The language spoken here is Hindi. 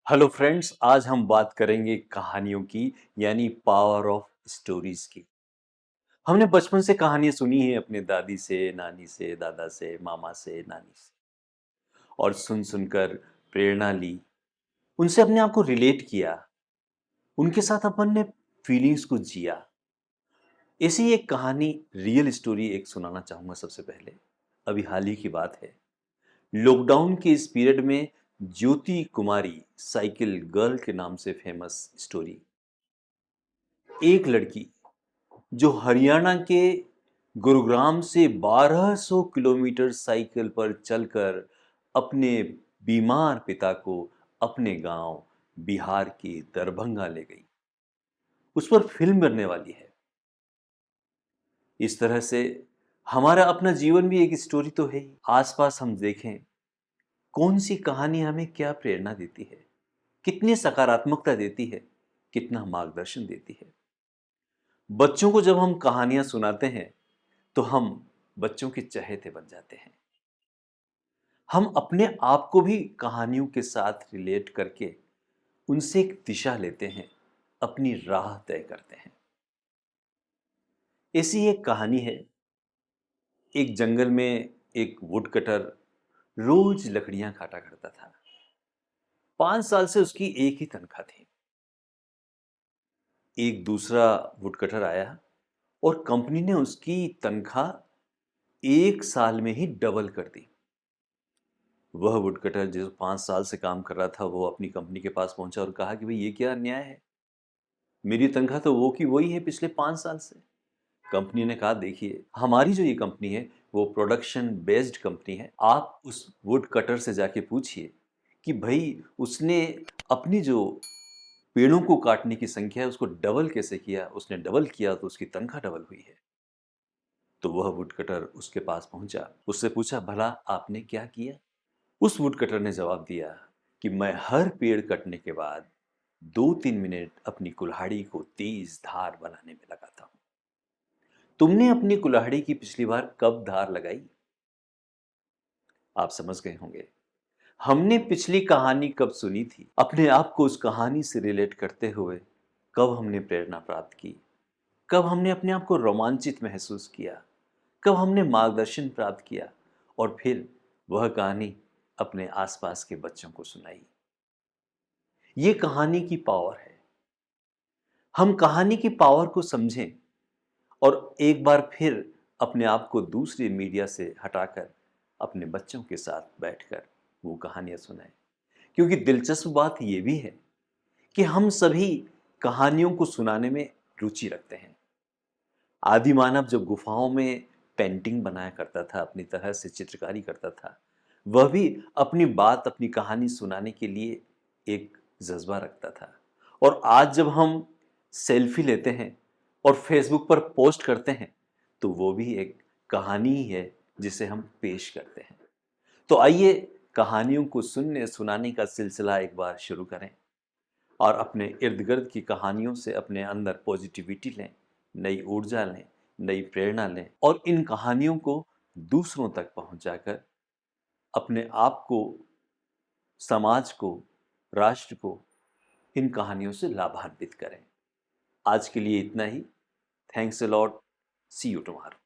हेलो फ्रेंड्स, आज हम बात करेंगे कहानियों की यानी पावर ऑफ स्टोरीज की। हमने बचपन से कहानियां सुनी है अपने दादी से, नानी से, दादा से, मामा से, नानी से और सुन सुनकर प्रेरणा ली। उनसे अपने आप को रिलेट किया, उनके साथ अपन ने फीलिंग्स को जिया। ऐसी एक कहानी, रियल स्टोरी एक सुनाना चाहूंगा सबसे पहले। अभी हाल ही की बात है, लॉकडाउन के इस पीरियड में ज्योति कुमारी साइकिल गर्ल के नाम से फेमस स्टोरी। एक लड़की जो हरियाणा के गुरुग्राम से 1200 किलोमीटर साइकिल पर चलकर अपने बीमार पिता को अपने गांव बिहार के दरभंगा ले गई, उस पर फिल्म बनने वाली है। इस तरह से हमारा अपना जीवन भी एक स्टोरी तो है ही। आसपास हम देखें, कौन सी कहानी हमें क्या प्रेरणा देती है, कितनी सकारात्मकता देती है, कितना मार्गदर्शन देती है। बच्चों को जब हम कहानियां सुनाते हैं तो हम बच्चों के चहेते बन जाते हैं। हम अपने आप को भी कहानियों के साथ रिलेट करके उनसे एक दिशा लेते हैं, अपनी राह तय करते हैं। ऐसी एक कहानी है। एक जंगल में एक वुड कटर रोज लकड़ियां काटा करता था। 5 साल से उसकी एक ही तनख्वाह थी। एक दूसरा वुड कटर आया और कंपनी ने उसकी तनख्वाह 1 साल में ही डबल कर दी। वह वुडकटर जो 5 साल से काम कर रहा था, वो अपनी कंपनी के पास पहुंचा और कहा कि भाई ये क्या अन्याय है, मेरी तनख्वाह तो वो की वही है पिछले 5 साल से। कंपनी ने कहा देखिए, हमारी जो ये कंपनी है वो प्रोडक्शन बेस्ड कंपनी है। आप उस वुड कटर से जाके पूछिए कि भाई उसने अपनी जो पेड़ों को काटने की संख्या है उसको डबल कैसे किया। उसने डबल किया तो उसकी तनख्वाह डबल हुई है। तो वह वुड कटर उसके पास पहुंचा, उससे पूछा भला आपने क्या किया। उस वुडकटर ने जवाब दिया कि मैं हर पेड़ कटने के बाद 2-3 मिनट अपनी कुल्हाड़ी को तेज धार बनाने में लगाता हूं। तुमने अपनी कुल्हाड़ी की पिछली बार कब धार लगाई? आप समझ गए होंगे हमने पिछली कहानी कब सुनी थी, अपने आप को उस कहानी से रिलेट करते हुए कब हमने प्रेरणा प्राप्त की, कब हमने अपने आप को रोमांचित महसूस किया, कब हमने मार्गदर्शन प्राप्त किया और फिर वह कहानी अपने आसपास के बच्चों को सुनाई। ये कहानी की पावर है। हम कहानी की पावर को समझें और एक बार फिर अपने आप को दूसरे मीडिया से हटाकर अपने बच्चों के साथ बैठकर वो कहानियां सुनाएं। क्योंकि दिलचस्प बात ये भी है कि हम सभी कहानियों को सुनाने में रुचि रखते हैं। आदि मानव जब गुफाओं में पेंटिंग बनाया करता था, अपनी तरह से चित्रकारी करता था, वह भी अपनी बात, अपनी कहानी सुनाने के लिए एक जज्बा रखता था। और आज जब हम सेल्फी लेते हैं और फेसबुक पर पोस्ट करते हैं तो वो भी एक कहानी ही है जिसे हम पेश करते हैं। तो आइए कहानियों को सुनने सुनाने का सिलसिला एक बार शुरू करें और अपने इर्द गिर्द की कहानियों से अपने अंदर पॉजिटिविटी लें, नई ऊर्जा लें, नई प्रेरणा लें और इन कहानियों को दूसरों तक पहुंचाकर अपने आप को, समाज को, राष्ट्र को इन कहानियों से लाभान्वित करें। आज के लिए इतना ही। Thanks a lot. See you tomorrow.